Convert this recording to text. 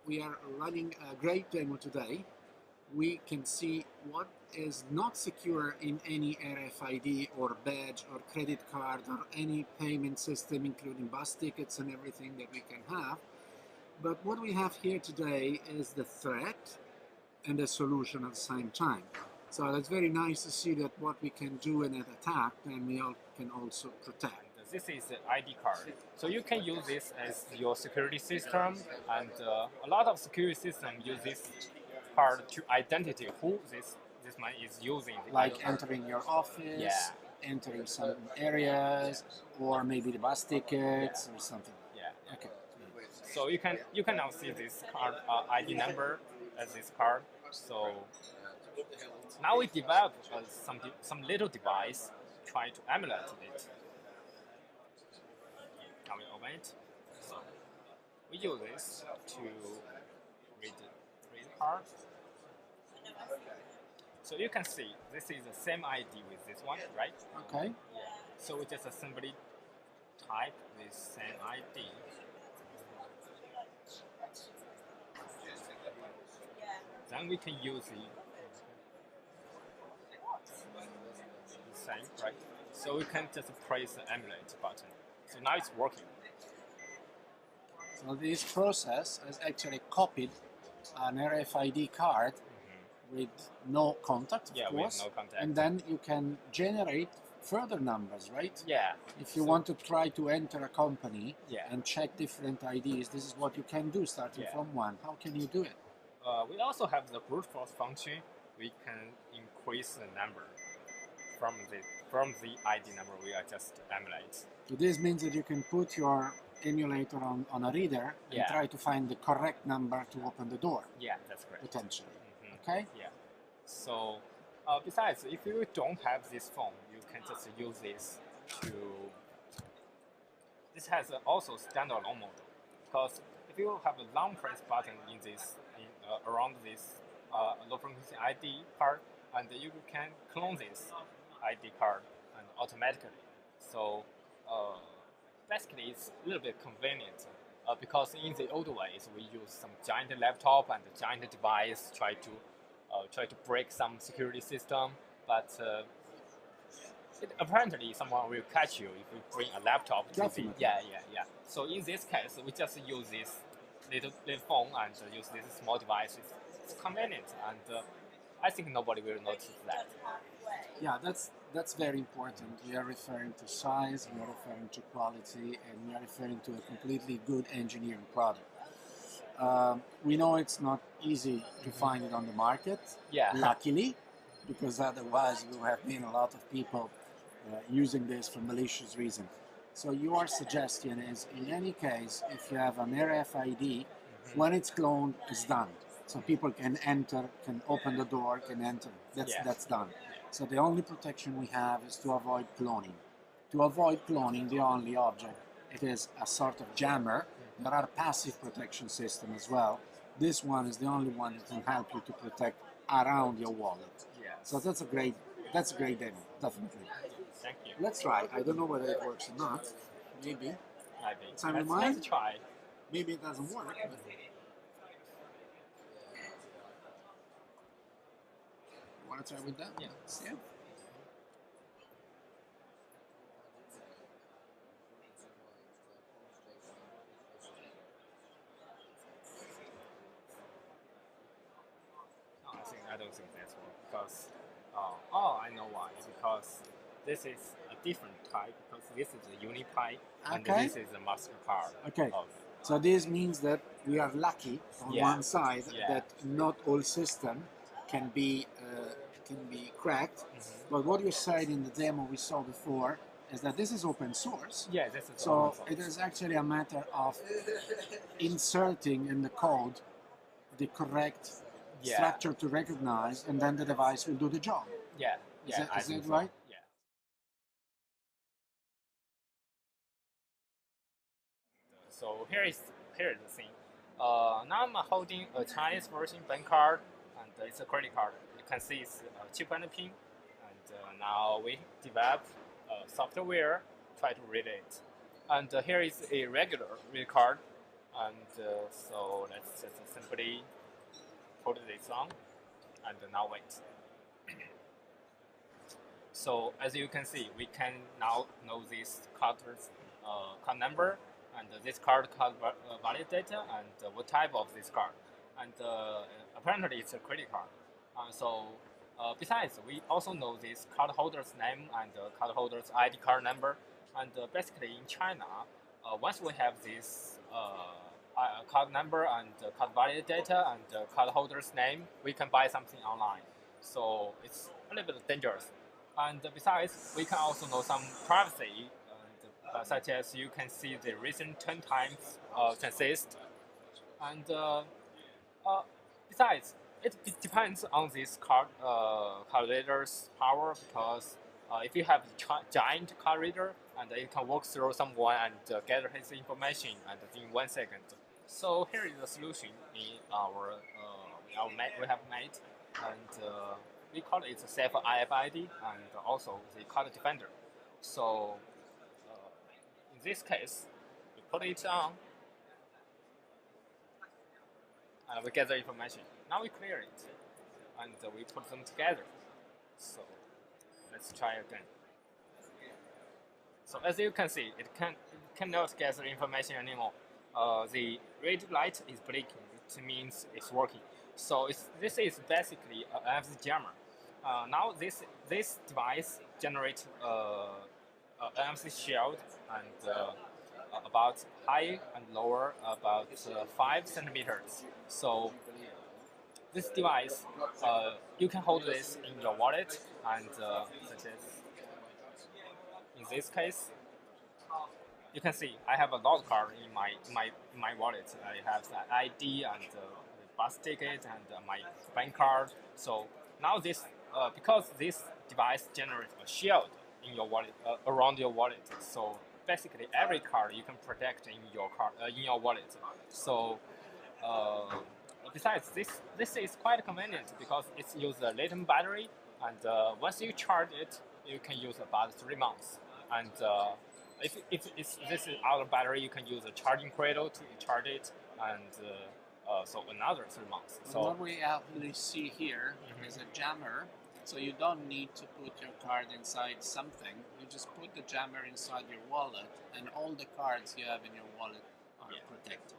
We are running a great demo today. We can see what is not secure in any RFID or badge or credit card or any payment system, including bus tickets and everything that we can have. But what we have here today is the threat and the solution at the same time. So that's very nice to see that what we can do in an attack, and we can also protect. This is the ID card. So you can use this as your security system, and a lot of security systems use this card to identify who this man is using. Like entering your office, entering some areas, or maybe the bus tickets or something. Yeah. Okay. So you can now see this card ID number as this card. So now we develop some little device try to emulate it. Now we open it. So we use this to read the card. So you can see this is the same ID with this one, right? Okay. Yeah. So we just simply type this same ID. Then we can use the same, right? So we can just press the emulate button. So now it's working. So this process has actually copied an RFID card with no contact, of course. With no contact. And then you can generate further numbers, right? Yeah. If you want to try to enter a company Yeah. and check different IDs, this is what you can do starting from one. How can you do it? We also have the brute force function. We can increase the number from the ID number we are just emulate. So this means that you can put your emulator on a reader and try to find the correct number to open the door. Yeah, that's correct. Potentially. Okay? Yeah. So besides, if you don't have this phone, you can just use this to. This has also standalone model, because if you have a long press button in this around this low frequency ID card, and you can clone this ID card and automatically. So basically, it's a little bit convenient. Because in the old ways we use some giant laptop and giant device try to break some security system, but apparently someone will catch you if you bring a laptop. Definitely. Yeah. So in this case, we just use this little phone and use this small device. It's convenient, and I think nobody will notice that. Yeah, that's very important. We are referring to size, we are referring to quality, and we are referring to a completely good engineering product. We know it's not easy to find it on the market, luckily, because otherwise there will have been a lot of people using this for malicious reasons. So your suggestion is, in any case, if you have an RFID, when it's cloned, it's done. So people can enter, can open the door, can enter. That's done. So the only protection we have is to avoid cloning. To avoid cloning, the only object, it is a sort of jammer. There are passive protection systems as well. This one is the only one that can help you to protect around your wallet. Yes. So that's a great demo, definitely. Thank you. Let's try. I don't know whether it works or not. Maybe. Let's try. Maybe it doesn't work. But want to try with that? Yeah. Yeah. No, I don't think that's work, because I know why. Because this is a different type, because this is a UniPi and this is a MasterCard. Okay. So this means that we are lucky on one side that not all systems can be cracked. But what you said in the demo we saw before is that this is open source. Yeah, this is so open source. It is actually a matter of inserting in the code the correct structure to recognize, and then the device will do the job. Yeah. Is that right? Yeah. So here is the thing. Now I'm holding a Chinese version bank card, and it's a credit card. You can see it's a chip and a pin. And now we develop software, try to read it. And here is a regular read card. And so let's just simply put this on, and now wait. So as you can see, we can now know this card's card number and this card valid data and what type of this card. And apparently it's a credit card. Besides, we also know this cardholder's name and cardholder's ID card number. And basically in China, once we have this card number and card valid data and cardholder's name, we can buy something online. So it's a little bit dangerous. And besides, we can also know some privacy, such as you can see the recent 10 times transist. And besides, it depends on this calculator's power, because if you have a giant card reader, and it can walk through someone and gather his information and in 1 second. So here is the solution in we have made, and we call it safe IFID and also the card defender. So in this case, we put it on and we get the information. Now we clear it and we put them together. So let's try again. So as you can see, it cannot gather information anymore. The red light is blinking. It means it's working. So this is basically an NFC jammer. Now this device generates an NFC shield and about high and lower about 5 centimeters. So this device, you can hold this in your wallet, and such as in this case, you can see I have a lot card in my wallet. I have the ID and the bus ticket and my bank card. So now this because this device generates a shield in your wallet around your wallet. So basically every card you can protect in your wallet. So besides this is quite convenient because it uses a lithium battery, and once you charge it, you can use about 3 months. And if this is out of battery, you can use a charging cradle to charge it, and so another 3 months. So what we actually see here is a jammer. So you don't need to put your card inside something. You just put the jammer inside your wallet, and all the cards you have in your wallet are protected.